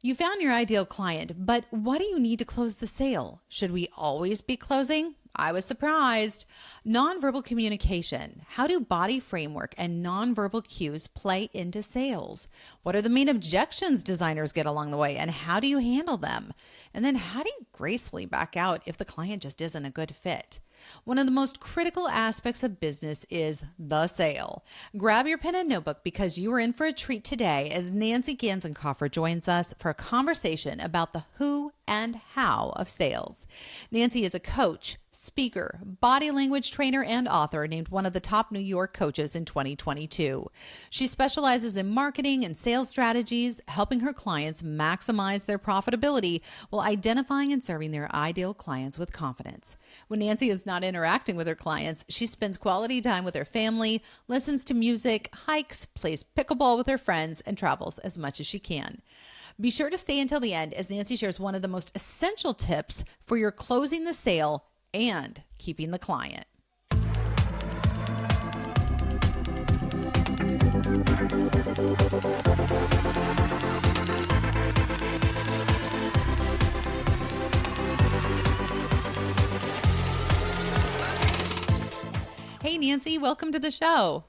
You found your ideal client, but what do you need to close the sale? Should we always be closing? I was surprised. Nonverbal communication. How do body framework and nonverbal cues play into sales? What are the main objections designers get along the way, and how do you handle them? And then how do you gracefully back out if the client just isn't a good fit? One of the most critical aspects of business is the sale. Grab your pen and notebook because you are in for a treat today as Nancy Ganzekaufer joins us for a conversation about the who and how of sales. Nancy is a coach, speaker, body language trainer, and author named one of the top New York coaches in 2022. She specializes in marketing and sales strategies, helping her clients maximize their profitability while identifying and serving their ideal clients with confidence. When Nancy is not interacting with her clients, she spends quality time with her family, listens to music, hikes, plays pickleball with her friends, and travels as much as she can. Be sure to stay until the end as Nancy shares one of the most essential tips for your closing the sale and keeping the client. Hey, Nancy, welcome to the show.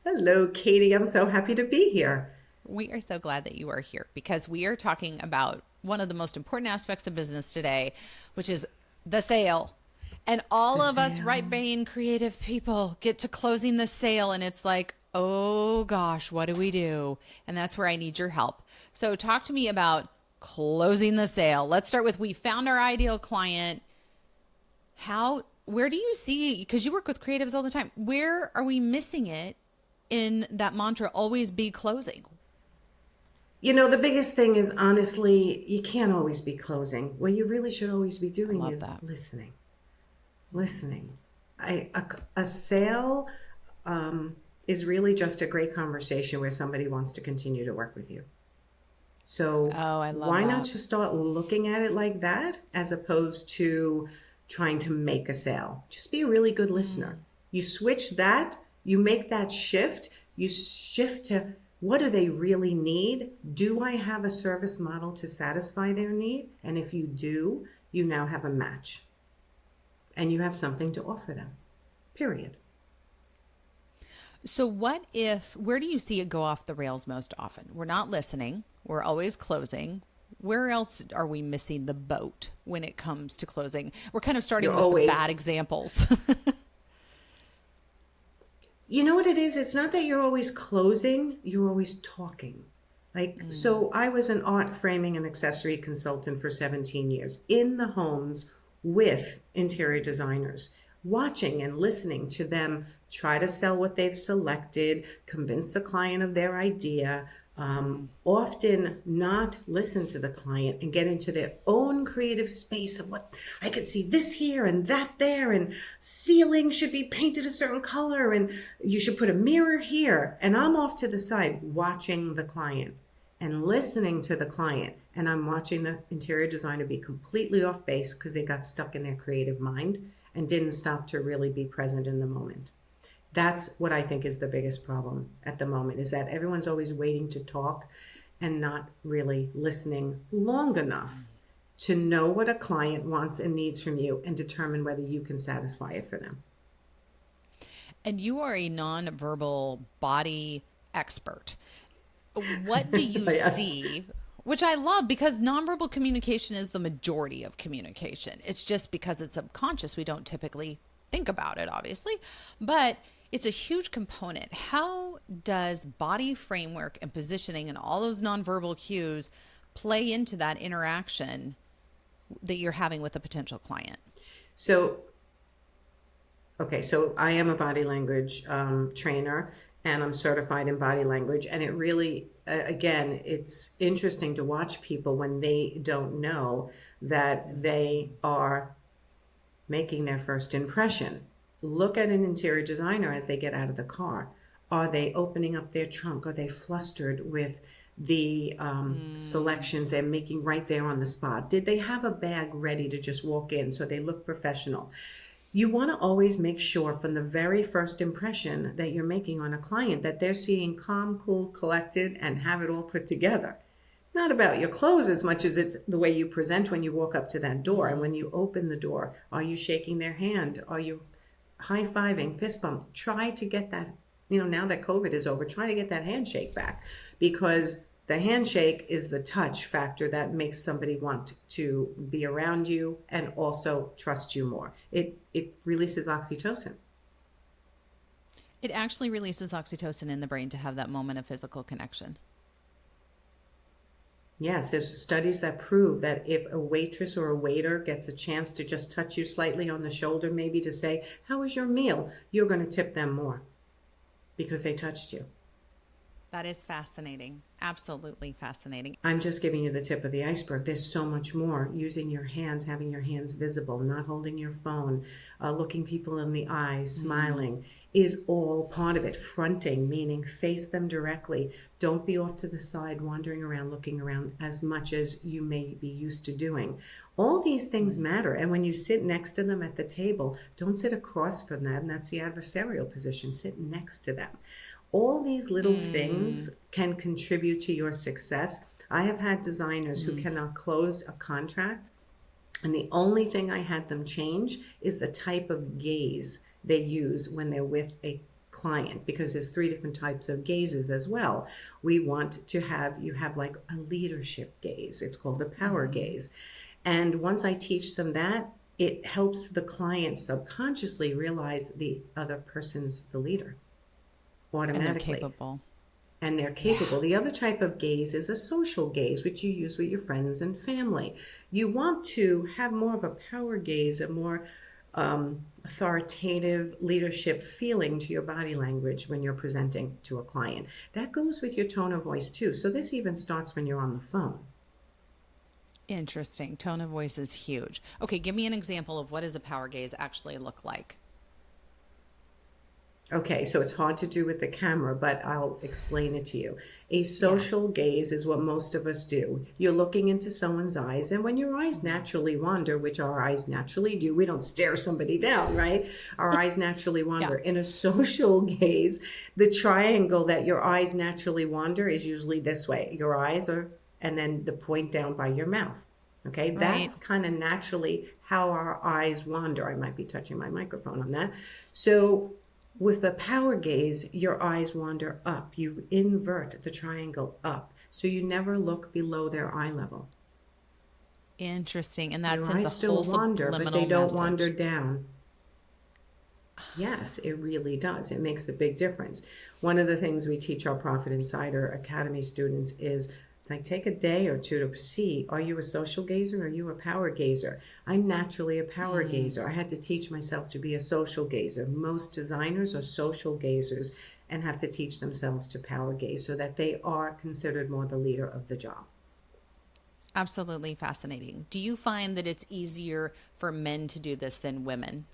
Hello, Katie. I'm so happy to be here. We are so glad that you are here because we are talking about one of the most important aspects of business today, which is the sale. And all of us right brain creative people get to closing the sale and it's like, oh gosh, what do we do? And that's where I need your help. So talk to me about closing the sale. Let's start with, we found our ideal client. Where do you see, because you work with creatives all the time, where are we missing it in that mantra, always be closing? You know, the biggest thing is, honestly, you can't always be closing. What you really should always be doing is listening. Listening. A sale is really just a great conversation where somebody wants to continue to work with you. So why not just start looking at it like that as opposed to trying to make a sale? Just be a really good listener. You switch that, you make that shift, you shift to, what do they really need? Do I have a service model to satisfy their need? And if you do, you now have a match. And you have something to offer them. Period. So where do you see it go off the rails most often? We're not listening. We're always closing. Where else are we missing the boat when it comes to closing? We're kind of starting with the bad examples. You know what it is? It's not that you're always closing, you're always talking. So I was an art framing and accessory consultant for 17 years in the homes with interior designers, watching and listening to them try to sell what they've selected, convince the client of their idea, often not listen to the client and get into their own creative space of what I could see this here and that there, and ceiling should be painted a certain color, and you should put a mirror here. And I'm off to the side watching the client and listening to the client. And I'm watching the interior designer be completely off base because they got stuck in their creative mind and didn't stop to really be present in the moment. That's what I think is the biggest problem at the moment, is that everyone's always waiting to talk and not really listening long enough to know what a client wants and needs from you and determine whether you can satisfy it for them. And you are a nonverbal body expert. What do you see? Which I love, because nonverbal communication is the majority of communication. It's just because it's subconscious, we don't typically think about it, obviously. But it's a huge component. How does body framework and positioning and all those nonverbal cues play into that interaction that you're having with a potential client? So I am a body language trainer, and I'm certified in body language. And it really, again, it's interesting to watch people when they don't know that they are making their first impression. Look at an interior designer as they get out of the car. Are they opening up their trunk? Are they flustered with the selections they're making right there on the spot? Did they have a bag ready to just walk in so they look professional? You want to always make sure from the very first impression that you're making on a client that they're seeing calm, cool, collected, and have it all put together. not about your clothes as much as it's the way you present when you walk up to that door. And when you open the door, are you shaking their hand? Are you high-fiving, fist bump? Try to get that, now that COVID is over, try to get that handshake back, because the handshake is the touch factor that makes somebody want to be around you and also trust you more. It releases oxytocin. It actually releases oxytocin in the brain to have that moment of physical connection. Yes, there's studies that prove that if a waitress or a waiter gets a chance to just touch you slightly on the shoulder, maybe to say, "How was your meal?" you're going to tip them more because they touched you. That is fascinating. Absolutely fascinating. I'm just giving you the tip of the iceberg. There's so much more. Using your hands, having your hands visible, not holding your phone, looking people in the eyes, smiling, is all part of it. Fronting, meaning face them directly. Don't be off to the side, wandering around, looking around as much as you may be used to doing. All these things matter. And when you sit next to them at the table, don't sit across from them. That's the adversarial position. Sit next to them. All these little things can contribute to your success. I have had designers who cannot close a contract, and the only thing I had them change is the type of gaze they use when they're with a client, because there's 3 different types of gazes as well. We want to have you have like a leadership gaze. It's called a power gaze. And once I teach them that, it helps the client subconsciously realize the other person's the leader automatically. And they're capable. And they're capable. The other type of gaze is a social gaze, which you use with your friends and family. You want to have more of a power gaze, a more authoritative leadership feeling to your body language when you're presenting to a client. That goes with your tone of voice too. So this even starts when you're on the phone. Interesting. Tone of voice is huge. Okay, give me an example of what does a power gaze actually look like? Okay, so it's hard to do with the camera, but I'll explain it to you. A social gaze is what most of us do. You're looking into someone's eyes, and when your eyes naturally wander, which our eyes naturally do, we don't stare somebody down, right? Our eyes naturally wander. In a social gaze, the triangle that your eyes naturally wander is usually this way. Your eyes are, and then the point down by your mouth. Okay, that's kind of naturally how our eyes wander. I might be touching my microphone on that. So with the power gaze, your eyes wander up. You invert the triangle up. So you never look below their eye level. Interesting. And that Your sends eyes a still whole wander, but subliminal they don't message. wander down. Yes, it really does. It makes a big difference. One of the things we teach our Profit Insider Academy students is like take a day or two to see, are you a social gazer or are you a power gazer? I'm naturally a power gazer. I had to teach myself to be a social gazer. Most designers are social gazers and have to teach themselves to power gaze so that they are considered more the leader of the job. Absolutely fascinating. Do you find that it's easier for men to do this than women?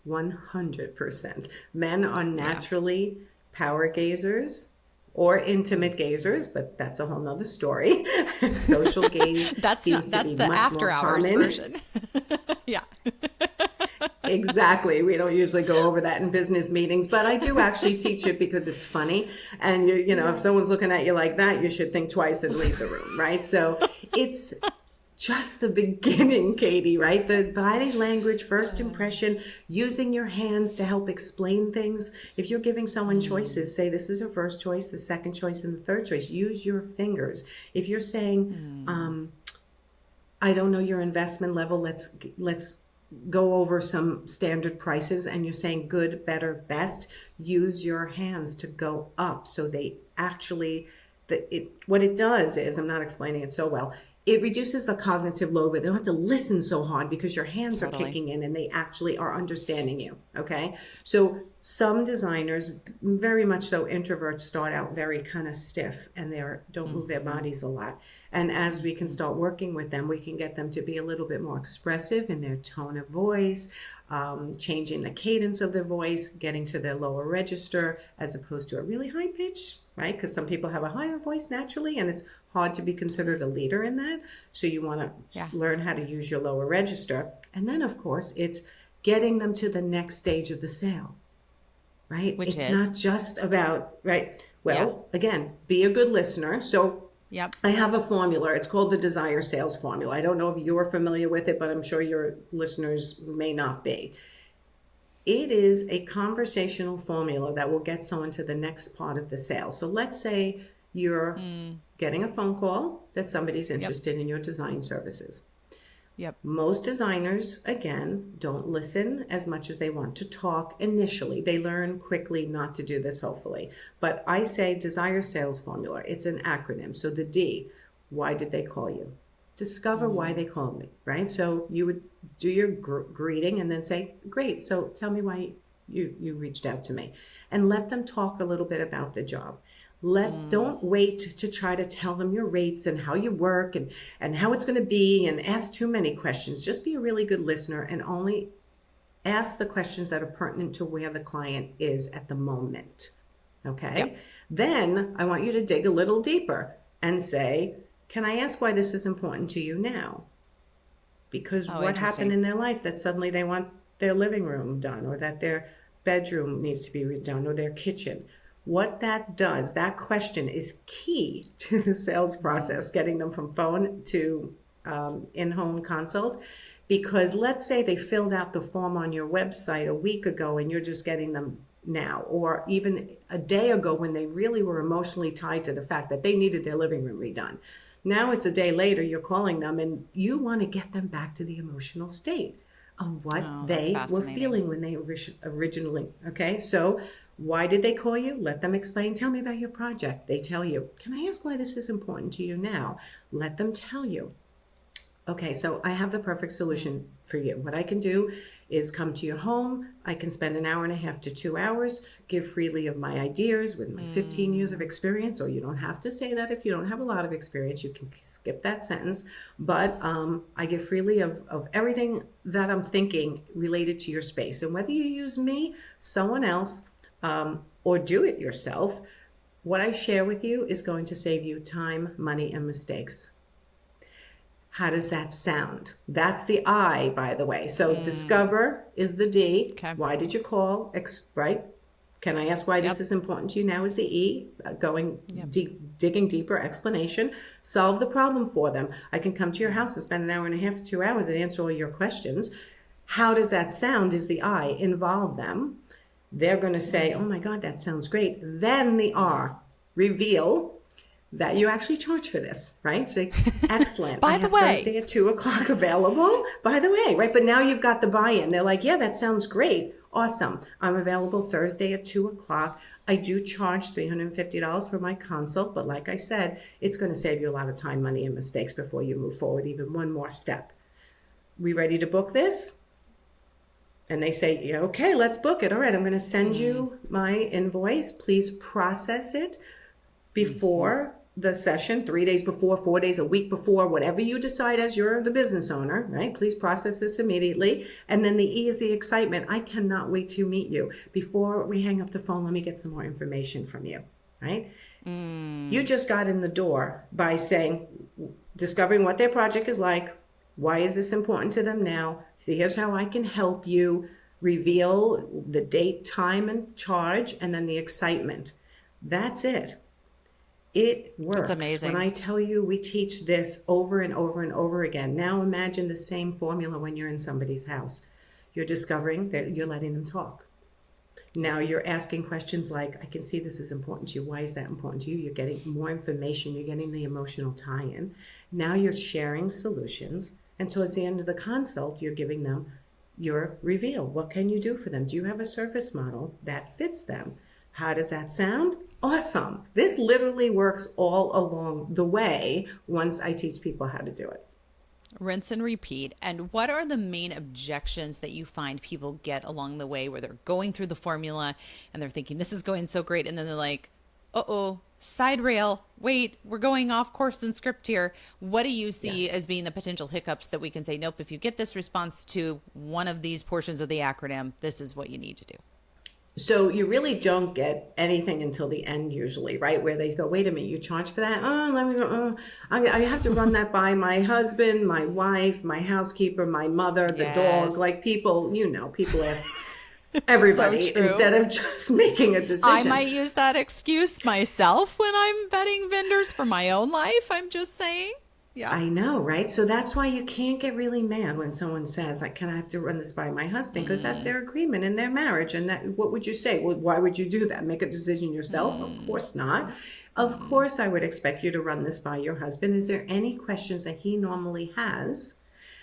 100%. Men are naturally power gazers or intimate gazers, but that's a whole nother story. Social gaze seems to be the much after more hours common. version. Yeah. Exactly. We don't usually go over that in business meetings, but I do actually teach it because it's funny. And if someone's looking at you like that, you should think twice and leave the room, right? So it's just the beginning, Katie, right? The body language, first impression, using your hands to help explain things. If you're giving someone choices, say this is her first choice, the second choice, and the third choice. Use your fingers. If you're saying, I don't know your investment level, let's go over some standard prices, and you're saying good, better, best, use your hands to go up. So they actually, what it does is, I'm not explaining it so well, it reduces the cognitive load where they don't have to listen so hard because your hands are kicking in and they actually are understanding you. Okay. So some designers, very much so introverts, start out very kind of stiff and they don't move their bodies a lot. And as we can start working with them, we can get them to be a little bit more expressive in their tone of voice, changing the cadence of their voice, getting to their lower register as opposed to a really high pitch, right? Because some people have a higher voice naturally and it's hard to be considered a leader in that. So you want to learn how to use your lower register. And then, of course, it's getting them to the next stage of the sale, right? Which it's is? not just about, right? Yeah. Well, again, be a good listener. So Yep. I have a formula. It's called the Desire Sales Formula. I don't know if you're familiar with it, but I'm sure your listeners may not be. It is a conversational formula that will get someone to the next part of the sale. So let's say you're getting a phone call that somebody's Yep. interested in your design services. Yep. Most designers, again, don't listen as much as they want to talk initially. They learn quickly not to do this, hopefully. But I say Desire Sales Formula. It's an acronym. So the D, why did they call you? Discover why they called me, right? So you would do your greeting and then say, great, so tell me why you reached out to me. And let them talk a little bit about the job. Don't wait to try to tell them your rates and how you work and how it's going to be and ask too many questions. Just be a really good listener and only ask the questions that are pertinent to where the client is at the moment. Okay? Yep. Then I want you to dig a little deeper and say, can I ask why this is important to you now? Because what happened in their life that suddenly they want their living room done, or that their bedroom needs to be redone, or their kitchen? What that does, that question is key to the sales process, getting them from phone to in-home consult. Because let's say they filled out the form on your website a week ago and you're just getting them now, or even a day ago when they really were emotionally tied to the fact that they needed their living room redone. Now it's a day later, you're calling them and you want to get them back to the emotional state of what they were feeling when they originally, okay? So why did they call you? Let them explain. Tell me about your project. They tell you. Can I ask why this is important to you now? Let them tell you. Okay, so I have the perfect solution for you. What I can do is come to your home. I can spend an hour and a half to 2 hours, give freely of my ideas with my 15 years of experience, or you don't have to say that if you don't have a lot of experience. You can skip that sentence. But I give freely of everything that I'm thinking related to your space. And whether you use me, someone else, or do it yourself, what I share with you is going to save you time, money, and mistakes. How does that sound? That's the I, by the way. So discover is the D. Okay. Why did you call? Right? Can I ask why this is important to you now is the E. Going deep, digging deeper, explanation. Solve the problem for them. I can come to your house and spend an hour and a half to 2 hours and answer all your questions. How does that sound is the I. Involve them. They're going to say, oh my God, that sounds great. Then the R. Reveal that you actually charge for this, right? So excellent. By the way, Thursday at 2:00 available. By the way, right? But now you've got the buy-in. They're like, yeah, that sounds great. Awesome. I'm available Thursday at 2:00. I do charge $350 for my consult, but like I said, it's going to save you a lot of time, money, and mistakes before you move forward even one more step. We ready to book this? And they say, yeah, okay, let's book it. All right, I'm going to send you my invoice. Please process it before the session, 3 days before, 4 days, a week before, whatever you decide as you're the business owner, right? Please process this immediately. And then the E is the excitement. I cannot wait to meet you. Before we hang up the phone, let me get some more information from you, right? You just got in the door by saying, discovering what their project is like. Why is this important to them now? See, here's how I can help you. Reveal the date, time, and charge, and then the excitement. That's it. It works. That's amazing. When I tell you we teach this over and over and over again. Now imagine the same formula when you're in somebody's house. You're discovering that you're letting them talk. Now you're asking questions like, I can see this is important to you. Why is that important to you? You're getting more information. You're getting the emotional tie-in. Now you're sharing solutions. And towards the end of the consult, you're giving them your reveal. What can you do for them? Do you have a service model that fits them? How does that sound? Awesome. This literally works all along the way once I teach people how to do it. Rinse and repeat. And what are the main objections that you find people get along the way where they're going through the formula and they're thinking, this is going so great. And then they're like, uh-oh, side rail. Wait, we're going off course and script here. What do you see as being the potential hiccups that we can say, nope, if you get this response to one of these portions of the acronym, this is what you need to do? So you really don't get anything until the end usually, right? Where they go, wait a minute, you charge for that? Oh, let me go. I have to run that by my husband, my wife, my housekeeper, my mother, the dog. Like people, people ask. So everybody true. instead of just making a I decision. might use that excuse myself when I'm vetting vendors for my own life. I'm just saying. Yeah. I know, right? So that's why you can't get really mad when someone says, like, can I have to run this by my husband? Because that's Mm, their agreement in their marriage. And that, what would you say? Well, why would you do that? Make a decision yourself? Of mm, course not. Of mm. course, I would expect you to run this by your husband. Is there any questions that he normally has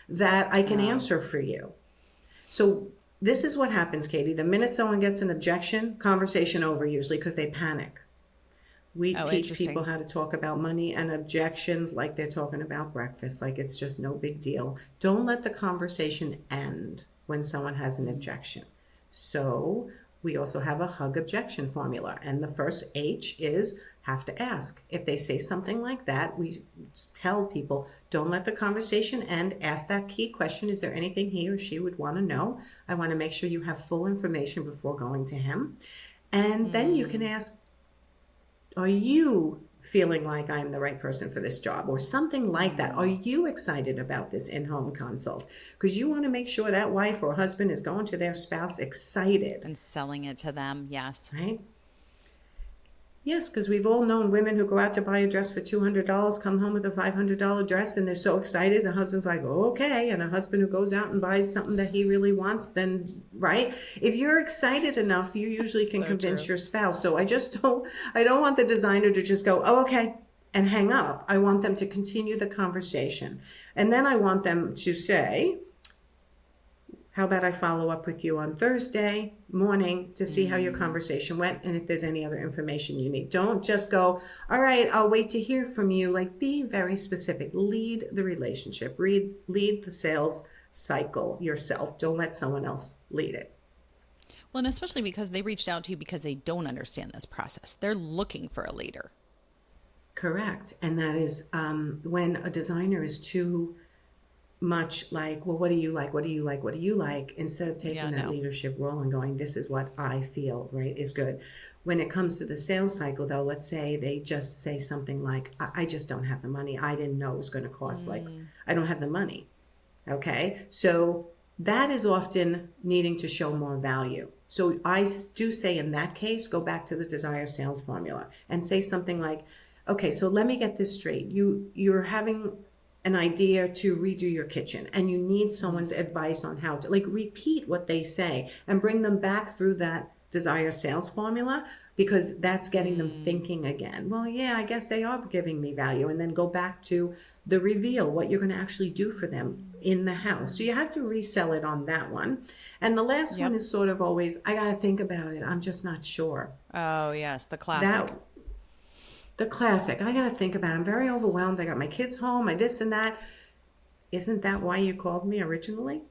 that I can Oh, answer for you? So this is what happens, Katie. The minute someone gets an objection, conversation over usually because they panic. We oh, teach people interesting. how to talk about money and objections like they're talking about breakfast, like it's just no big deal. Don't let the conversation end when someone has an Mm. objection. So, we also have a hug objection formula. And the first H is have to ask. If they say something like that, we tell people don't let the conversation end. Ask that key question. Is there anything he or she would want to know? I want to make sure you have full information before going to him. And then you can Mm. ask, are you feeling like I'm the right person for this job or something like that? Are Mm. you excited about this in-home consult? Because you want to make sure that wife or husband is going to their spouse excited, And selling it to them. Yes. right? Yes, because we've all known women who go out to buy a dress for $200, come home with a $500 dress, and they're so excited. The husband's like, oh, okay. And a husband who goes out and buys something that he really wants, then, right? If you're excited enough, you usually can So convince true. your spouse. So I don't want the designer to just go, oh, okay, and hang up. I want them to continue the conversation. And then I want them to say, how about I follow up with you on Thursday morning to see how your Mm. conversation went and if there's any other information you need? Don't just go, all right, I'll wait to hear from you. Like, be very specific. Lead the relationship, lead the sales cycle yourself. Don't let someone else lead it. Well, and especially because they reached out to you because they don't understand this process. They're looking for a leader. Correct. And that is when a designer is too much like, well, what do you like? What do you like? What do you like? Instead of Yeah, taking that no. leadership role and going, this is what I feel, right, is good. When it comes to the sales cycle, though, let's say they just say something like, I just don't have the money. I didn't know it was going to cost, like, Mm. I don't have the money. Okay. So that is often needing to show more value. So I do say in that case, go back to the desire sales formula and say something like, okay, so let me get this straight. You're having an idea to redo your kitchen and you need Mm. someone's advice on how to, like, repeat what they say and bring them back through that desire sales formula because that's getting them Mm. thinking again. Well, yeah, I guess they are giving me value. And then go back to the reveal, what you're going to actually do for them in the house. So you have to resell it on that one. And the last one Yep. is sort of always, I got to think about it. I'm just not sure. Oh, yes. The That classic. the classic. I got to think about it. I'm very overwhelmed. I got my kids home, I this and that. Isn't that why you called me originally?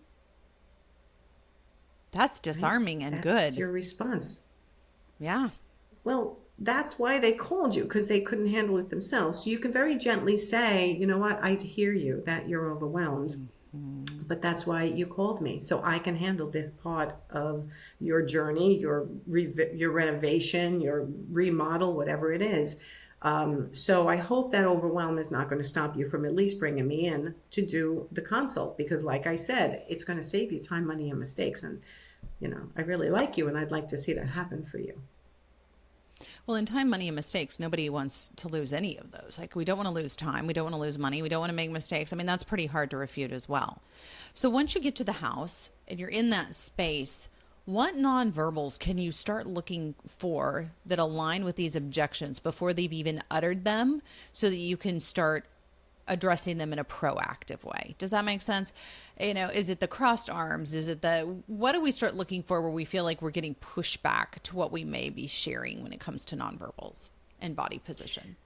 That's Right? disarming and That's good. your response. Yeah. Well, that's why they called you because they couldn't handle it themselves. So you can very gently say, you know what, I hear you that you're overwhelmed, Mm. but that's why you called me so I can handle this part of your journey, your renovation, your remodel, whatever it is. So I hope that overwhelm is not going to stop you from at least bringing me in to do the consult because, like I said, it's going to save you time, money, and mistakes. And I really like you, and I'd like to see that happen for you. Well, in time, money, and mistakes, nobody wants to lose any of those. Like, we don't want to lose time. We don't want to lose money. We don't want to make mistakes. I mean, that's pretty hard to refute as well. So, once you get to the house and you're in that space, what nonverbals can you start looking for that align with these objections before they've even uttered them so that you can start addressing them in a proactive way? Does that make sense? Is it the crossed arms? Is it what do we start looking for where we feel like we're getting pushback to what we may be sharing when it comes to nonverbals and body position?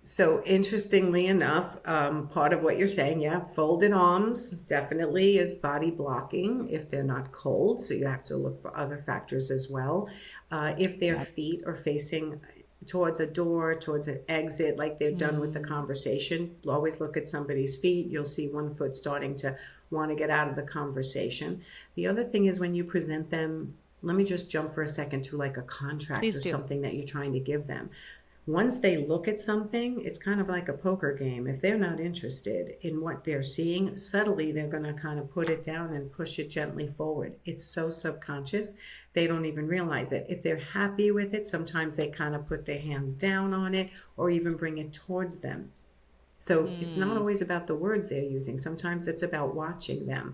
So interestingly enough, part of what you're saying, yeah, folded arms definitely is body blocking if they're not cold. So you have to look for other factors as well. If their Yep. feet are facing towards a door, towards an exit, like they're done with the Mm. conversation, always look at somebody's feet. You'll see one foot starting to want to get out of the conversation. The other thing is when you present them, let me just jump for a second to like a contract Please or do. something that you're trying to give them. once they look at something, it's kind of like a poker game. If they're not interested in what they're seeing, subtly they're going to kind of put it down and push it gently forward. It's so subconscious, they don't even realize it. If they're happy with it, sometimes they kind of put their hands down on it or even bring it towards them. So it's not always about the words they're using. Sometimes it's about watching them.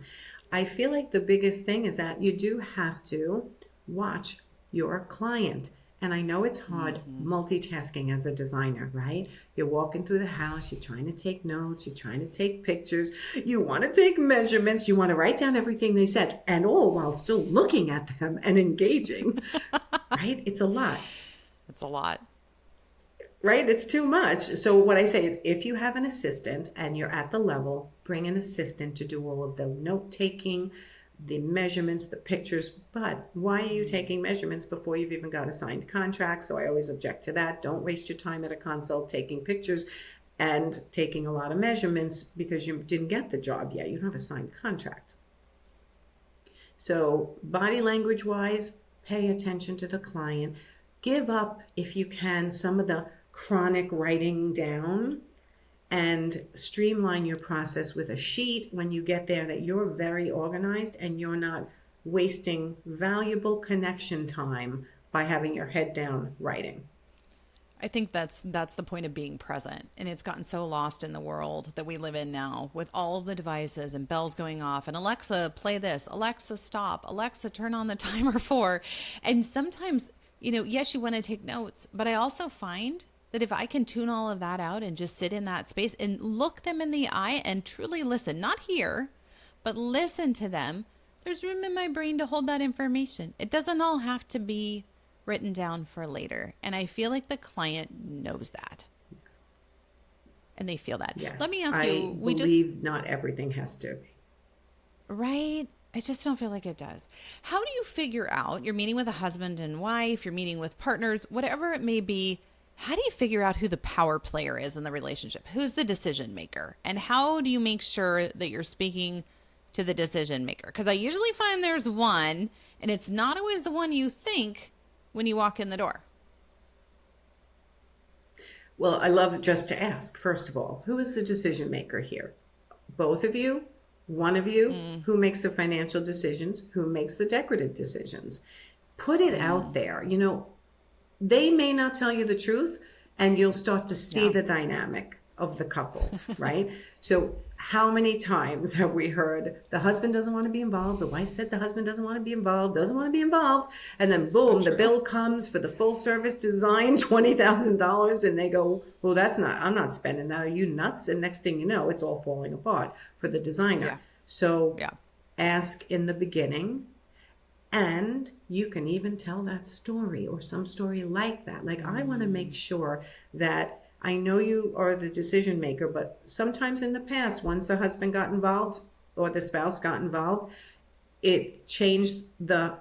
I feel like the biggest thing is that you do have to watch your client. And I know it's hard multitasking as a designer, right? You're walking through the house, you're trying to take notes, you're trying to take pictures, you want to take measurements, you want to write down everything they said, and all while still looking at them and engaging, right? It's a lot. It's a lot. Right? It's too much. So what I say is if you have an assistant and you're at the level, bring an assistant to do all of the note taking, the measurements, the pictures. But why are you taking measurements before you've even got a signed contract? So I always object to that. Don't waste your time at a consult taking pictures and taking a lot of measurements because you didn't get the job yet. You don't have a signed contract. So body language wise, pay attention to the client. Give up, if you can, some of the chronic writing down and streamline your process with a sheet when you get there, that you're very organized and you're not wasting valuable connection time by having your head down writing. I think that's the point of being present. And it's gotten so lost in the world that we live in now with all of the devices and bells going off and Alexa, play this, Alexa, stop, Alexa, turn on the timer for. And sometimes, yes, you want to take notes, but I also find that if I can tune all of that out and just sit in that space and look them in the eye and truly listen, not hear, but listen to them, there's room in my brain to hold that information. It doesn't all have to be written down for later. And I feel like the client knows that. Yes. And they feel that. Yes. Let me ask you, I believe not everything has to be. Right? I just don't feel like it does. How do you figure out, you're meeting with a husband and wife, you're meeting with partners, whatever it may be, how do you figure out who the power player is in the relationship? Who's the decision maker? And how do you make sure that you're speaking to the decision maker? Because I usually find there's one, and it's not always the one you think when you walk in the door. Well, I love just to ask, first of all, who is the decision maker here? Both of you? One of you? Who makes the financial decisions? Who makes the decorative decisions? Put it out there. They may not tell you the truth, and you'll start to see the dynamic of the couple, right? So how many times have we heard the husband doesn't want to be involved, the wife said the husband doesn't want to be involved, and then boom, the bill comes for the full service design, $20,000, and they go, well, I'm not spending that. Are you nuts? And next thing you know, it's all falling apart for the designer. Yeah. So ask in the beginning. And you can even tell that story or some story like that. Like, I want to make sure that I know you are the decision maker, but sometimes in the past, once the husband got involved or the spouse got involved, it changed the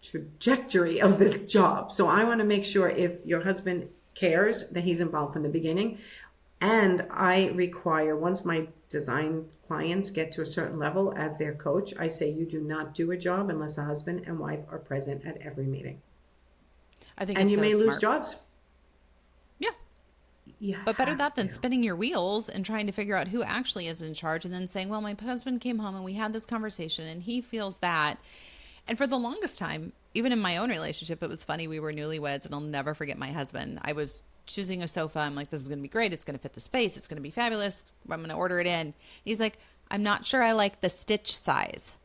trajectory of the job. So I want to make sure if your husband cares that he's involved from the beginning. And I require, once my design clients get to a certain level as their coach, I say you do not do a job unless the husband and wife are present at every meeting. I think, and you may smart. lose jobs. Yeah. But better that than spinning your wheels and trying to figure out who actually is in charge and then saying, well, my husband came home and we had this conversation and he feels that. And for the longest time, even in my own relationship, it was funny. We were newlyweds and I'll never forget my husband. I was choosing a sofa. I'm like, this is going to be great. It's going to fit the space. It's going to be fabulous. I'm going to order it in. He's like, I'm not sure I like the stitch size.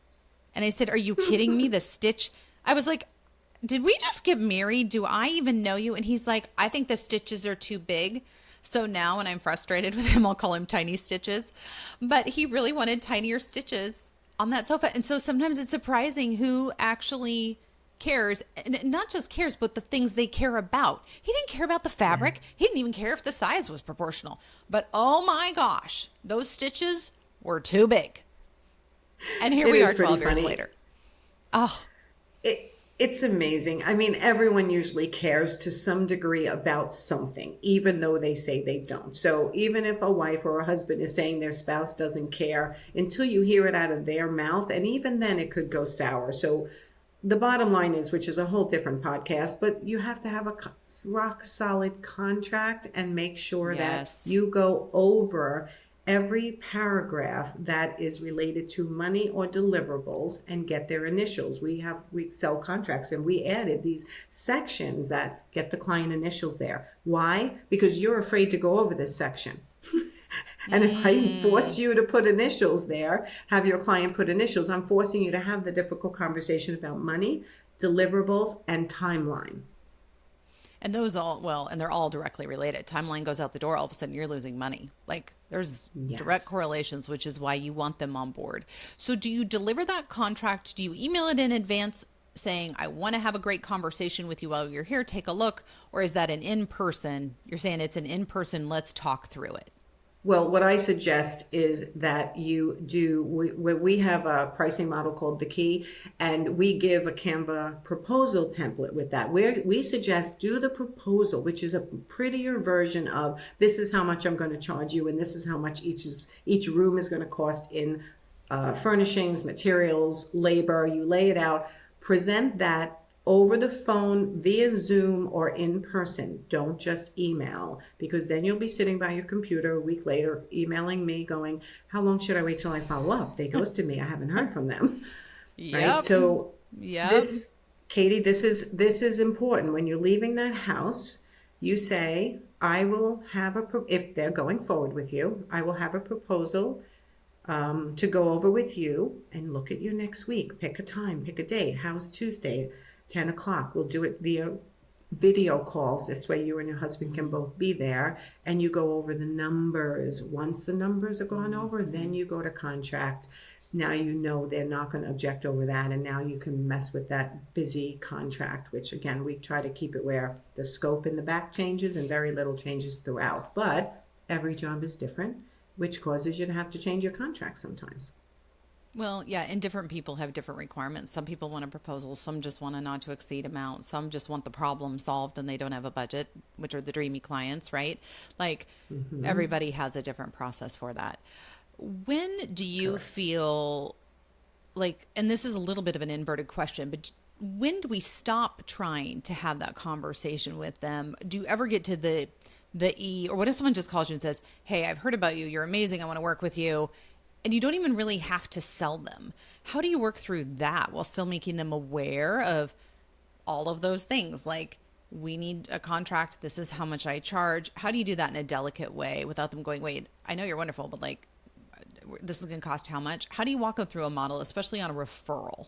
And I said, are you kidding me? The stitch? I was like, did we just get married? Do I even know you? And he's like, I think the stitches are too big. So now when I'm frustrated with him, I'll call him tiny stitches. But he really wanted tinier stitches on that sofa. And so sometimes it's surprising who actually cares, and not just cares, but the things they care about. He didn't care about the fabric. Yes. He didn't even care if the size was proportional. But oh my gosh, those stitches were too big. And here we are 12 years later. Oh, it's amazing. I mean, everyone usually cares to some degree about something, even though they say they don't. So even if a wife or a husband is saying their spouse doesn't care, until you hear it out of their mouth, and even then it could go sour. So the bottom line is, which is a whole different podcast, but you have to have a rock solid contract and make sure that Yes. you go over every paragraph that is related to money or deliverables and get their initials. We sell contracts and we added these sections that get the client initials there. Why? Because you're afraid to go over this section. And if I force you to put initials there, have your client put initials, I'm forcing you to have the difficult conversation about money, deliverables, and timeline. And those all, well, and they're all directly related. Timeline goes out the door, all of a sudden you're losing money. Like there's direct Yes. correlations, which is why you want them on board. So do you deliver that contract? Do you email it in advance saying, I want to have a great conversation with you while you're here, take a look? Or is that an in-person? You're saying it's an in-person, let's talk through it. Well, what I suggest is that you do, we have a pricing model called The Key, and we give a Canva proposal template with that. Where we suggest do the proposal, which is a prettier version of this is how much I'm going to charge you, and this is how much each room is going to cost in furnishings, materials, labor. You lay it out, present that over the phone, via Zoom, or in person. Don't just email, because then you'll be sitting by your computer a week later emailing me going, how long should I wait till I follow up? They ghosted me. I haven't heard from them. Right? So this, Katie, this is important. When you're leaving that house, you say, I will have if they're going forward with you, I will have a proposal to go over with you and look at you next week. Pick a time, pick a date. How's Tuesday? 10 o'clock. We'll do it via video calls. This way you and your husband can both be there and you go over the numbers. Once the numbers are gone over, then you go to contract. Now you know they're not going to object over that, and now you can mess with that busy contract, which again, we try to keep it where the scope in the back changes and very little changes throughout. But every job is different, which causes you to have to change your contract sometimes. Well, yeah, and different people have different requirements. Some people want a proposal, some just want a not to exceed amount, some just want the problem solved and they don't have a budget, which are the dreamy clients, right? Like everybody has a different process for that. When do you Correct. feel like, and this is a little bit of an inverted question, but when do we stop trying to have that conversation with them? Do you ever get to the E, or what if someone just calls you and says, hey, I've heard about you, you're amazing, I want to work with you, and you don't even really have to sell them? How do you work through that while still making them aware of all of those things? Like, we need a contract, this is how much I charge. How do you do that in a delicate way without them going, wait, I know you're wonderful, but like, this is going to cost how much? How do you walk them through a model, especially on a referral?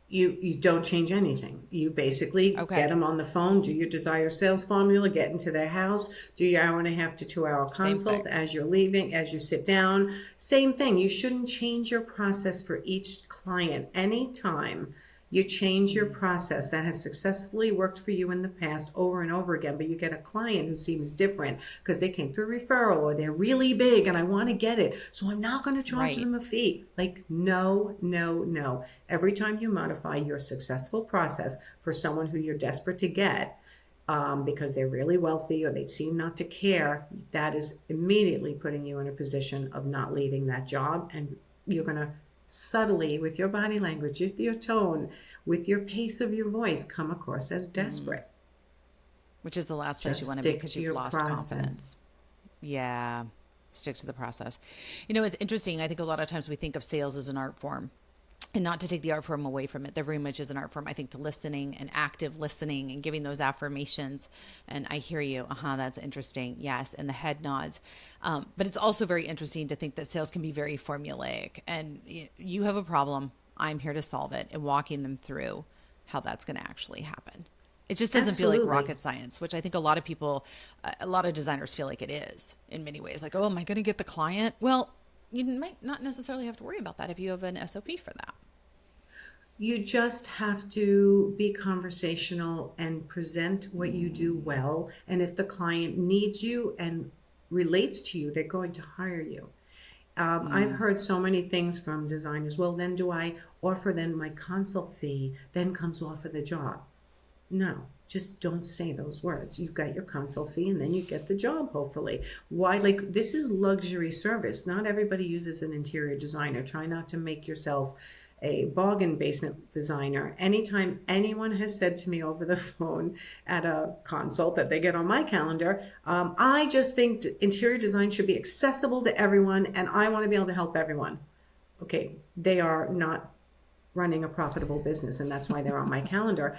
You don't change anything. You basically get them on the phone, do your desire sales formula, get into their house, do your 1.5 to 2 hour consult as you're leaving, as you sit down. Same thing. You shouldn't change your process for each client. Anytime you change your process that has successfully worked for you in the past over and over again, but you get a client who seems different because they came through referral or they're really big and I want to get it, so I'm not going to charge them a fee. Like, no, no, no. Every time you modify your successful process for someone who you're desperate to get, because they're really wealthy or they seem not to care, that is immediately putting you in a position of not leading that job, and you're going to subtly, with your body language, with your tone, with your pace of your voice, come across as desperate. Which is the last place you want to be, because you've lost confidence. Yeah. Stick to the process. You know, it's interesting. I think a lot of times we think of sales as an art form. And not to take the art form away from it, there very much is an art form, I think, to listening and active listening and giving those affirmations. And I hear you. That's interesting. Yes. And the head nods. But it's also very interesting to think that sales can be very formulaic. And you have a problem, I'm here to solve it, and walking them through how that's going to actually happen. It just doesn't feel like rocket science, which I think a lot of people, a lot of designers feel like it is in many ways. Like, oh, am I going to get the client? Well, you might not necessarily have to worry about that if you have an SOP for that. You just have to be conversational and present what you do well. And if the client needs you and relates to you, they're going to hire you. I've heard so many things from designers. Well, then do I offer then my consult fee, then comes off of the job? No, just don't say those words. You've got your consult fee and then you get the job, hopefully. Why? Like, this is luxury service. Not everybody uses an interior designer. Try not to make yourself a bargain basement designer. Anytime anyone has said to me over the phone at a consult that they get on my calendar, I just think interior design should be accessible to everyone and I want to be able to help everyone. Okay, they are not running a profitable business and that's why they're on my calendar.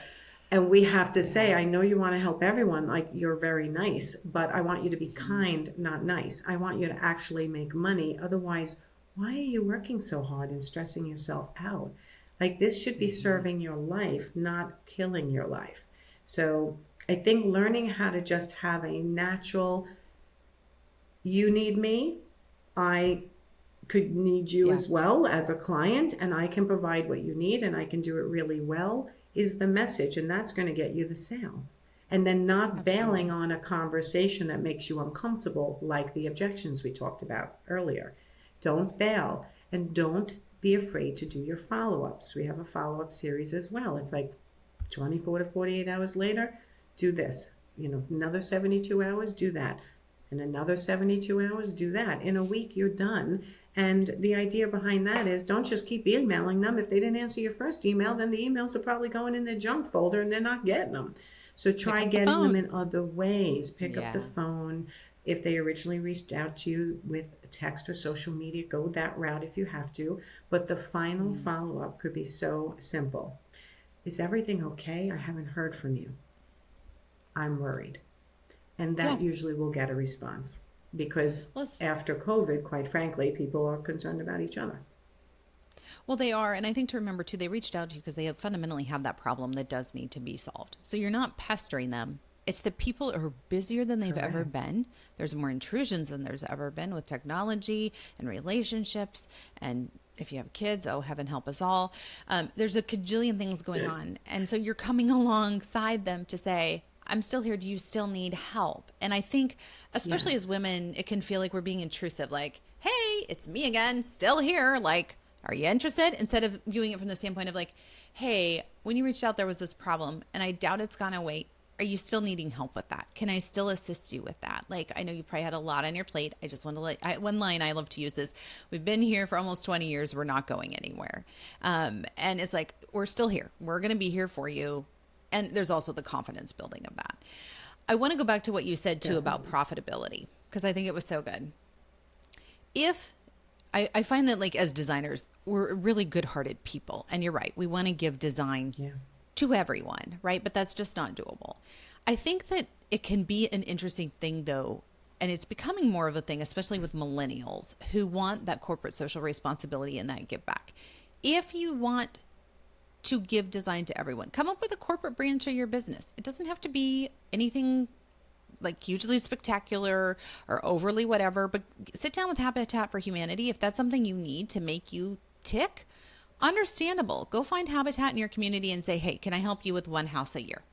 And we have to say, I know you want to help everyone, like you're very nice, but I want you to be kind, not nice. I want you to actually make money. Otherwise, why are you working so hard and stressing yourself out? Like this should be serving your life, not killing your life. So I think learning how to just have a natural, you need me, I could need you Yeah, as well as a client, and I can provide what you need and I can do it really well is the message, and that's going to get you the sale. And then not bailing absolutely. on a conversation that makes you uncomfortable, like the objections we talked about earlier. Don't bail and don't be afraid to do your follow ups. We have a follow up series as well. It's like 24 to 48 hours later, do this. Another 72 hours, do that. In another 72 hours, do that. In a week, you're done. And the idea behind that is don't just keep emailing them. If they didn't answer your first email, then the emails are probably going in their junk folder and they're not getting them. So Pick try up the getting them phone. in other ways. Pick up the Yeah. phone. If they originally reached out to you with a text or social media, go that route if you have to. But the final follow up could be so simple. Is everything okay? I haven't heard from you. I'm worried. And Yeah. that usually will get a response because Well, after COVID, quite frankly, people are concerned about each other. they are. And I think to remember too, they reached out to you because they fundamentally have that problem that does need to be solved. So you're not pestering them. It's that people are busier than they've ever Correct. been. There's more intrusions than there's ever been with technology and relationships. And if you have kids, oh, heaven help us all. There's a cajillion things going on. And so you're coming alongside them to say, I'm still here. Do you still need help? And I think, especially as Yes. women, it can feel like we're being intrusive. Like, hey, it's me again, still here. Like, are you interested? Instead of viewing it from the standpoint of like, hey, when you reached out, there was this problem and I doubt it's gone away. Are you still needing help with that? Can I still assist you with that? Like, I know you probably had a lot on your plate. I just want to one line I love to use is, we've been here for almost 20 years. We're not going anywhere. And it's like, we're still here. We're going to be here for you. And there's also the confidence building of that. I want to go back to what you said too about Definitely. profitability, because I think it was so good. If I find that like as designers, we're really good-hearted people. And you're right. We want to give design Yeah. to everyone, right? But that's just not doable. I think that it can be an interesting thing though, and it's becoming more of a thing, especially with millennials who want that corporate social responsibility and that give back. If you want to give design to everyone, come up with a corporate branch of your business. It doesn't have to be anything like hugely spectacular or overly whatever, but sit down with Habitat for Humanity. If that's something you need to make you tick, understandable. Go find Habitat in your community and say, hey, can I help you with one house a year?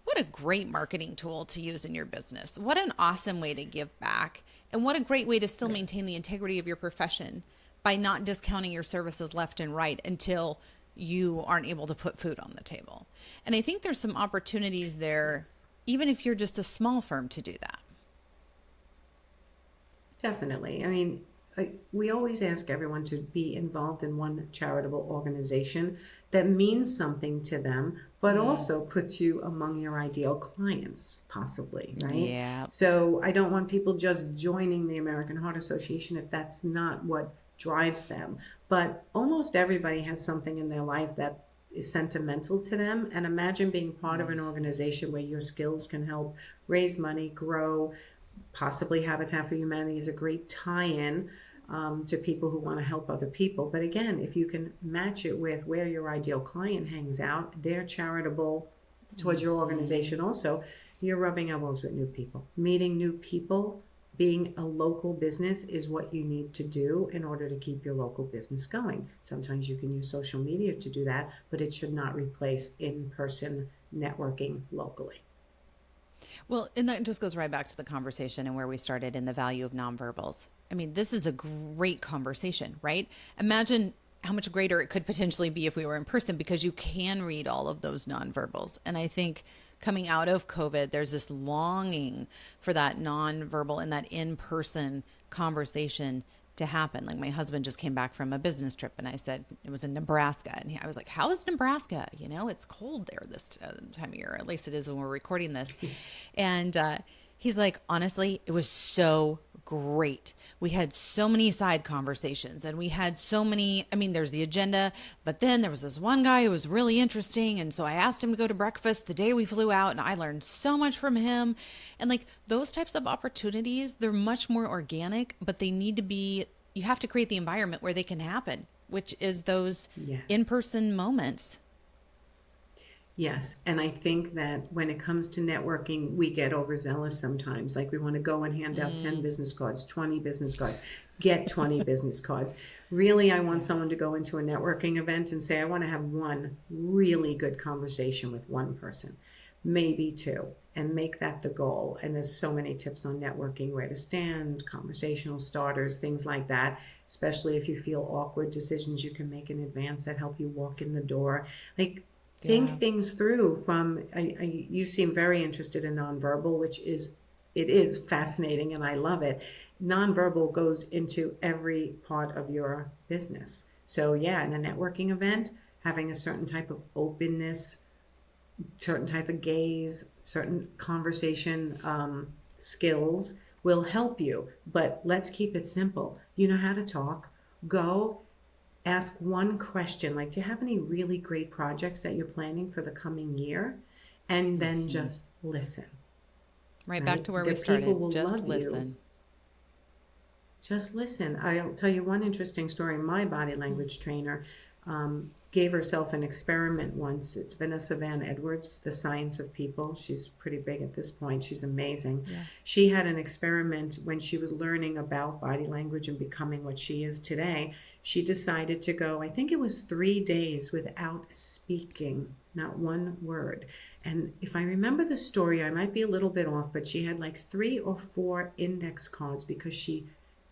What a great marketing tool to use in your business. What an awesome way to give back. And what a great way to still Yes. maintain the integrity of your profession by not discounting your services left and right until you aren't able to put food on the table. And I think there's some opportunities there, Yes. even if you're just a small firm, to do that. Definitely. I mean, we always ask everyone to be involved in one charitable organization that means something to them, but also puts you among your ideal clients, possibly, right? Yeah. So I don't want people just joining the American Heart Association if that's not what drives them. But almost everybody has something in their life that is sentimental to them. And imagine being part of an organization where your skills can help raise money, grow. Possibly Habitat for Humanity is a great tie-in to people who want to help other people. But again, if you can match it with where your ideal client hangs out, they're charitable towards your organization also, you're rubbing elbows with new people. Meeting new people, being a local business is what you need to do in order to keep your local business going. Sometimes you can use social media to do that, but it should not replace in-person networking locally. Well, and that just goes right back to the conversation and where we started in the value of nonverbals. I mean, this is a great conversation, right? Imagine how much greater it could potentially be if we were in person because you can read all of those nonverbals. And I think coming out of COVID, there's this longing for that nonverbal and that in person conversation to happen. Like my husband just came back from a business trip and I said it was in Nebraska. And I was like, how is Nebraska? You know, it's cold there this time of year. At least it is when we're recording this. And he's like, honestly, it was so great. We had so many side conversations and we had so many, I mean, there's the agenda, but then there was this one guy who was really interesting. And so I asked him to go to breakfast the day we flew out and I learned so much from him. And like those types of opportunities, they're much more organic, but they need to be, you have to create the environment where they can happen, which is those Yes. in-person moments. Yes. And I think that when it comes to networking, we get overzealous sometimes. Like we want to go and hand out 10 business cards, 20 business cards, get 20 business cards. Really, I want someone to go into a networking event and say, I want to have one really good conversation with one person, maybe two, and make that the goal. And there's so many tips on networking, where to stand, conversational starters, things like that, especially if you feel awkward, decisions you can make in advance that help you walk in the door. Like, think things through from, you seem very interested in nonverbal, which is, it is fascinating and I love it. Nonverbal goes into every part of your business. So yeah, in a networking event, having a certain type of openness, certain type of gaze, certain conversation skills will help you. But let's keep it simple. You know how to talk. Go ask one question, like, do you have any really great projects that you're planning for the coming year? And then just listen. Right back to where The we started. people will Just love listen. you. Just listen. I'll tell you one interesting story. My body language trainer gave herself an experiment once. It's Vanessa Van Edwards, The Science of People. She's pretty big at this point. She's amazing. Yeah. She had an experiment when she was learning about body language and becoming what she is today. She decided to go, I think it was 3 days without speaking, not one word. And if I remember the story, I might be a little bit off, but she had like 3 or 4 index cards because she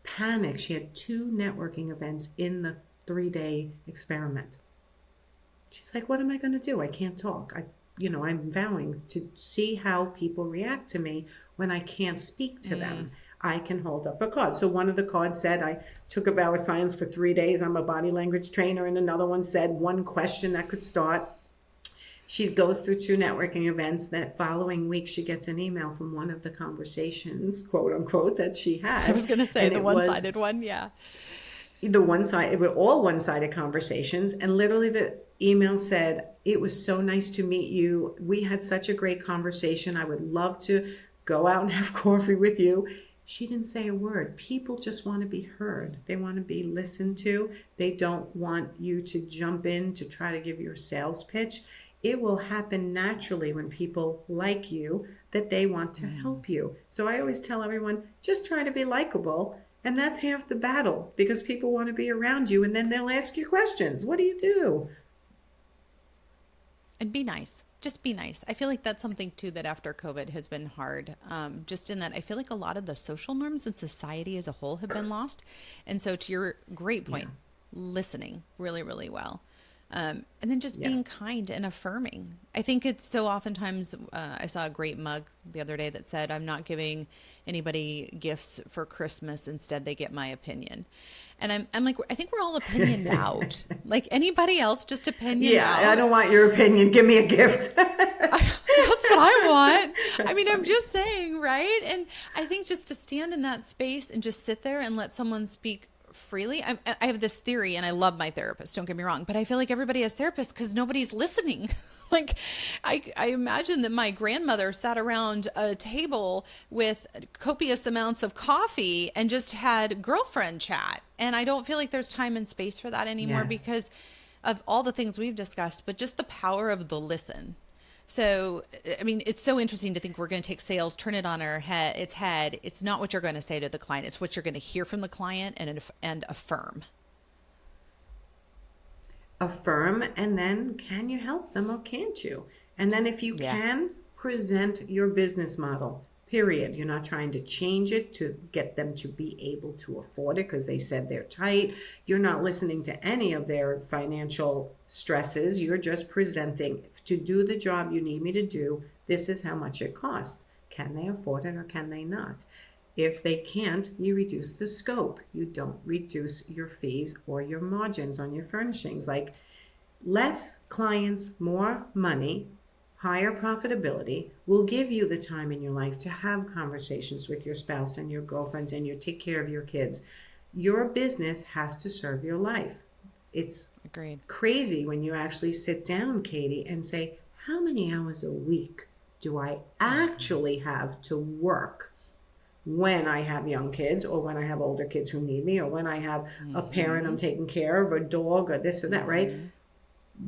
panicked. She had 2 networking events in the 3-day experiment. She's like, what am I going to do? I can't talk. I'm vowing to see how people react to me when I can't speak to them. I can hold up a card. So one of the cards said, I took a vow of silence for 3 days. I'm a body language trainer. And another one said, one question that could start. She goes through 2 networking events. That following week, she gets an email from one of the conversations, quote unquote, that she had. I was going to say the one-sided one. Yeah. The one-sided, it were all one-sided conversations. And literally the email said, it was so nice to meet you. We had such a great conversation. I would love to go out and have coffee with you. She didn't say a word. People just want to be heard. They want to be listened to. They don't want you to jump in to try to give your sales pitch. It will happen naturally when people like you, that they want to help you. So I always tell everyone, just try to be likable. And that's half the battle, because people want to be around you and then they'll ask you questions. What do you do? And be nice. Just be nice. I feel like that's something too that after COVID has been hard. Just in that I feel like a lot of the social norms in society as a whole have been lost. And so to your great point, listening really, really well. And then just being kind and affirming. I think it's so oftentimes, I saw a great mug the other day that said, I'm not giving anybody gifts for Christmas. Instead, they get my opinion. And I'm like, I think we're all opinioned out. Like anybody else, just opinion out. Yeah, I don't want your opinion. Give me a gift. That's what I want. I mean, I'm just saying, right? And I think just to stand in that space and just sit there and let someone speak freely. I have this theory, and I love my therapist, don't get me wrong, but I feel like everybody has therapists because nobody's listening. Like I imagine that my grandmother sat around a table with copious amounts of coffee and just had girlfriend chat. And I don't feel like there's time and space for that anymore because of all the things we've discussed, but just the power of the listen. So, I mean, it's so interesting to think we're going to take sales, turn it on its head. It's not what you're going to say to the client. It's what you're going to hear from the client and affirm. Affirm, and then can you help them or can't you? And then if you can, present your business model, period. You're not trying to change it to get them to be able to afford it because they said they're tight. You're not listening to any of their financial stresses. You're just presenting, to do the job you need me to do, this is how much it costs. Can they afford it or can they not? If they can't, you reduce the scope. You don't reduce your fees or your margins on your furnishings. Like, less clients, more money, higher profitability will give you the time in your life to have conversations with your spouse and your girlfriends, and you take care of your kids. Your business has to serve your life. It's Agreed. crazy when you actually sit down, Katie, and say, how many hours a week do I actually have to work when I have young kids, or when I have older kids who need me, or when I have a parent I'm taking care of, a dog, or this or that, right?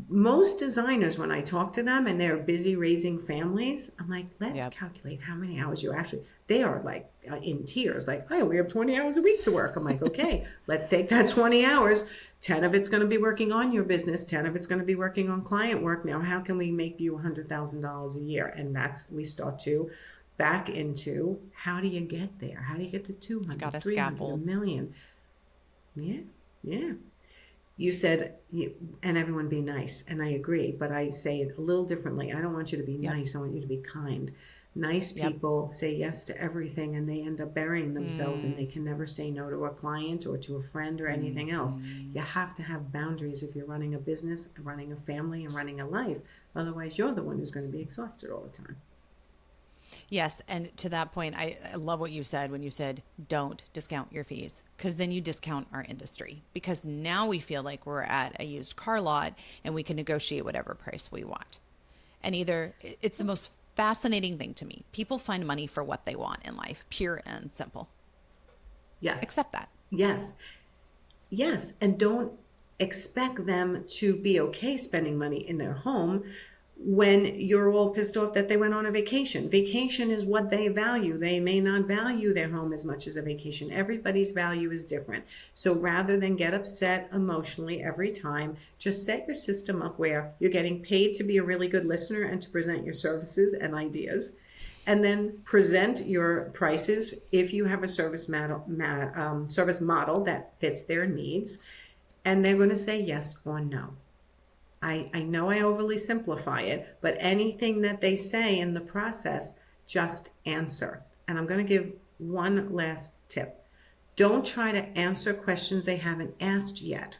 Most designers, when I talk to them and they're busy raising families, I'm like, let's calculate how many hours you actually, they are like in tears, like, I only have 20 hours a week to work. I'm like, okay, let's take that 20 hours. 10 of it's going to be working on your business. 10 of it's going to be working on client work. Now, how can we make you $100,000 a year? And that's, we start to back into, how do you get there? How do you get to 200, 300, a million? Yeah, yeah. You said, and everyone be nice, and I agree, but I say it a little differently. I don't want you to be nice. I want you to be kind. Nice people say yes to everything, and they end up burying themselves, and they can never say no to a client or to a friend or anything else. You have to have boundaries if you're running a business, running a family, and running a life. Otherwise, you're the one who's going to be exhausted all the time. Yes. And to that point, I love what you said when you said, don't discount your fees, because then you discount our industry, because now we feel like we're at a used car lot and we can negotiate whatever price we want. And it's the most fascinating thing to me. People find money for what they want in life, pure and simple. Yes. Accept that. Yes. Yes. And don't expect them to be okay spending money in their home when you're all pissed off that they went on a vacation. Vacation is what they value. They may not value their home as much as a vacation. Everybody's value is different. So rather than get upset emotionally every time, just set your system up where you're getting paid to be a really good listener and to present your services and ideas. And then present your prices if you have a service model that fits their needs. And they're going to say yes or no. I know I overly simplify it, but anything that they say in the process, just answer. And I'm going to give one last tip. Don't try to answer questions they haven't asked yet,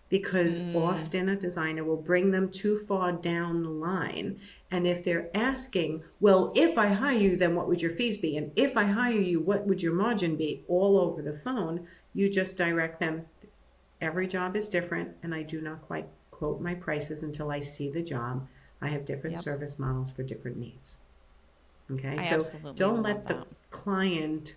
because often a designer will bring them too far down the line. And if they're asking, well, if I hire you, then what would your fees be? And if I hire you, what would your margin be? All over the phone, you just direct them. Every job is different, and I do not quite quote my prices until I see the job. I have different service models for different needs. Okay, so don't let the client,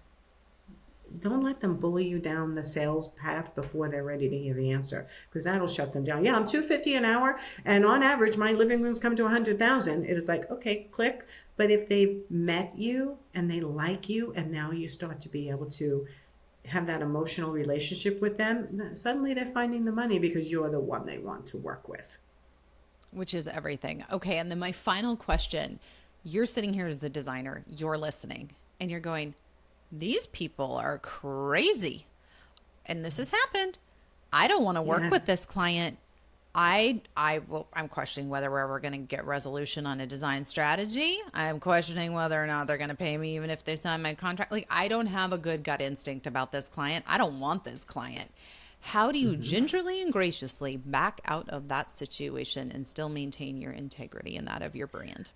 don't let them bully you down the sales path before they're ready to hear the answer, because that'll shut them down. Yeah, I'm $250 an hour, and on average, my living rooms come to 100,000. It is like, okay, click. But if they've met you and they like you, and now you start to be able to have that emotional relationship with them, suddenly they're finding the money because you're the one they want to work with. Which is everything. Okay, and then my final question. You're sitting here as the designer, you're listening, and you're going, these people are crazy. And this has happened. I don't want to work with this client. I'm questioning whether we're ever going to get resolution on a design strategy. I'm questioning whether or not they're going to pay me even if they sign my contract. Like, I don't have a good gut instinct about this client. I don't want this client. How do you gingerly and graciously back out of that situation and still maintain your integrity and that of your brand?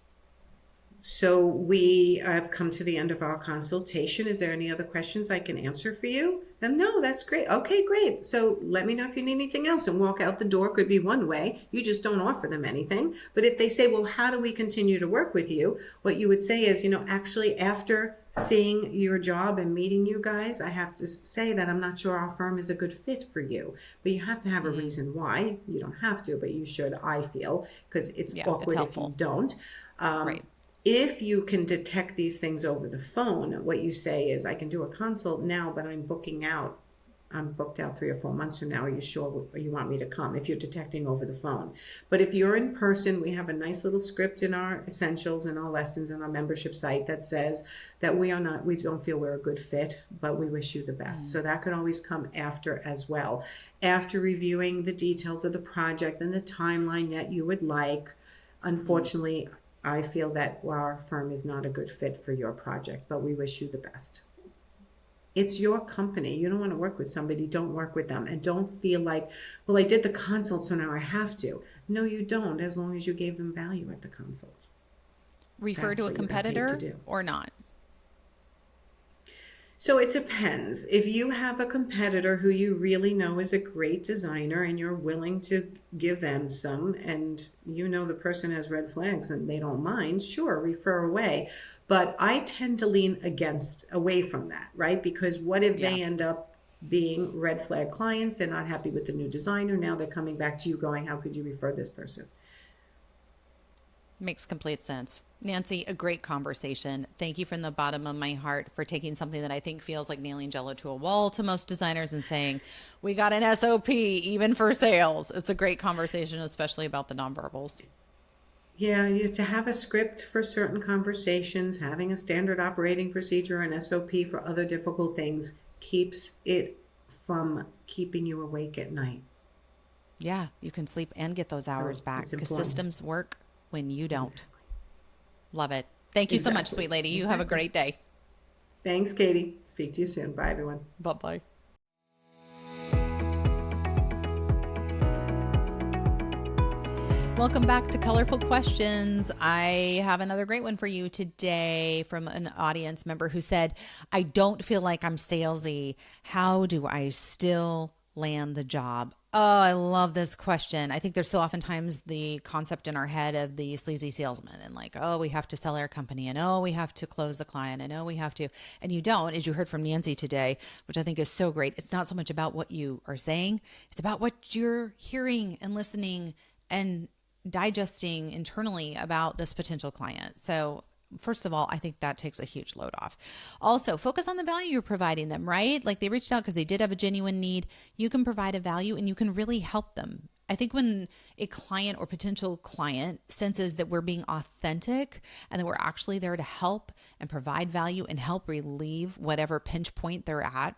So we have come to the end of our consultation. Is there any other questions I can answer for you? No, that's great. Okay, great. So let me know if you need anything else, and walk out the door could be one way. You just don't offer them anything. But if they say, well, how do we continue to work with you? What you would say is, actually, after seeing your job and meeting you guys, I have to say that I'm not sure our firm is a good fit for you. But you have to have a reason why. You don't have to, but you should, I feel, because it's awkward if you don't. Right. If you can detect these things over the phone, what you say is, I can do a consult now, but I'm booked out 3 or 4 months from now. Are you sure you want me to come? If you're detecting over the phone. But if you're in person, we have a nice little script in our essentials and our lessons and our membership site that says that we don't feel we're a good fit, but we wish you the best. So that could always come after as well. After reviewing the details of the project and the timeline that you would like, unfortunately, I feel that our firm is not a good fit for your project, but we wish you the best. It's your company. You don't want to work with somebody, don't work with them. And don't feel like, well, I did the consult, so now I have to. No, you don't, as long as you gave them value at the consult. Refer That's to a what you got paid to competitor do. or not? So it depends. If you have a competitor who you really know is a great designer and you're willing to give them some, and you know the person has red flags and they don't mind, sure, refer away. But I tend to lean against away from that, right? Because what if Yeah. they end up being red flag clients? They're not happy with the new designer. Now they're coming back to you going, how could you refer this person? Makes complete sense. Nancy, a great conversation. Thank you from the bottom of my heart for taking something that I think feels like nailing jello to a wall to most designers and saying, we got an SOP even for sales. It's a great conversation, especially about the nonverbals. Yeah, to have a script for certain conversations, having a standard operating procedure, an SOP for other difficult things keeps it from keeping you awake at night. Yeah, you can sleep and get those hours So back it's because important. systems work when you don't. Exactly. Love it. Thank you so much, Exactly. sweet lady. You have a Exactly. great day. Thanks, Katie. Speak to you soon. Bye, everyone. Bye bye. Welcome back to Colorful Questions. I have another great one for you today from an audience member who said, I don't feel like I'm salesy. How do I still land the job? Oh, I love this question. I think there's so oftentimes the concept in our head of the sleazy salesman and like, oh, we have to sell our company and oh, we have to close the client and oh, we have to. And you don't, as you heard from Nancy today, which I think is so great. It's not so much about what you are saying, it's about what you're hearing and listening and digesting internally about this potential client. So, first of all, I think that takes a huge load off. Also, focus on the value you're providing them, right? Like they reached out because they did have a genuine need. You can provide a value and you can really help them. I think when a client or potential client senses that we're being authentic and that we're actually there to help and provide value and help relieve whatever pinch point they're at,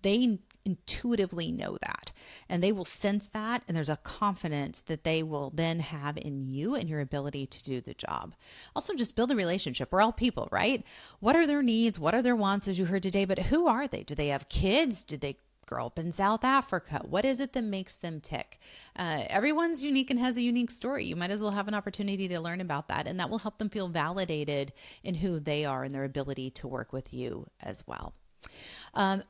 they intuitively know that and they will sense that. And there's a confidence that they will then have in you and your ability to do the job. Also, just build a relationship. We're all people, right? What are their needs? What are their wants, as you heard today? But who are they? Do they have kids? Did they grow up in South Africa? What is it that makes them tick? Everyone's unique and has a unique story. You might as well have an opportunity to learn about that. And that will help them feel validated in who they are and their ability to work with you as well.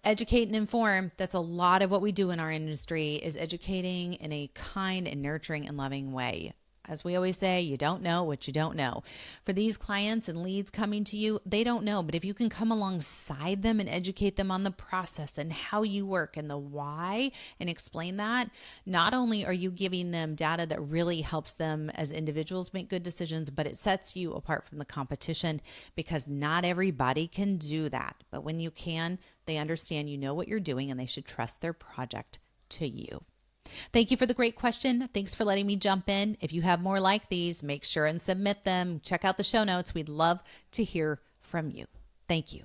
Educate and inform. That's a lot of what we do in our industry is educating in a kind and nurturing and loving way. As we always say, you don't know what you don't know. For these clients and leads coming to you, they don't know. But if you can come alongside them and educate them on the process and how you work and the why and explain that, not only are you giving them data that really helps them as individuals make good decisions, but it sets you apart from the competition because not everybody can do that. But when you can, they understand you know what you're doing and they should trust their project to you. Thank you for the great question. Thanks for letting me jump in. If you have more like these, make sure and submit them. Check out the show notes. We'd love to hear from you. Thank you.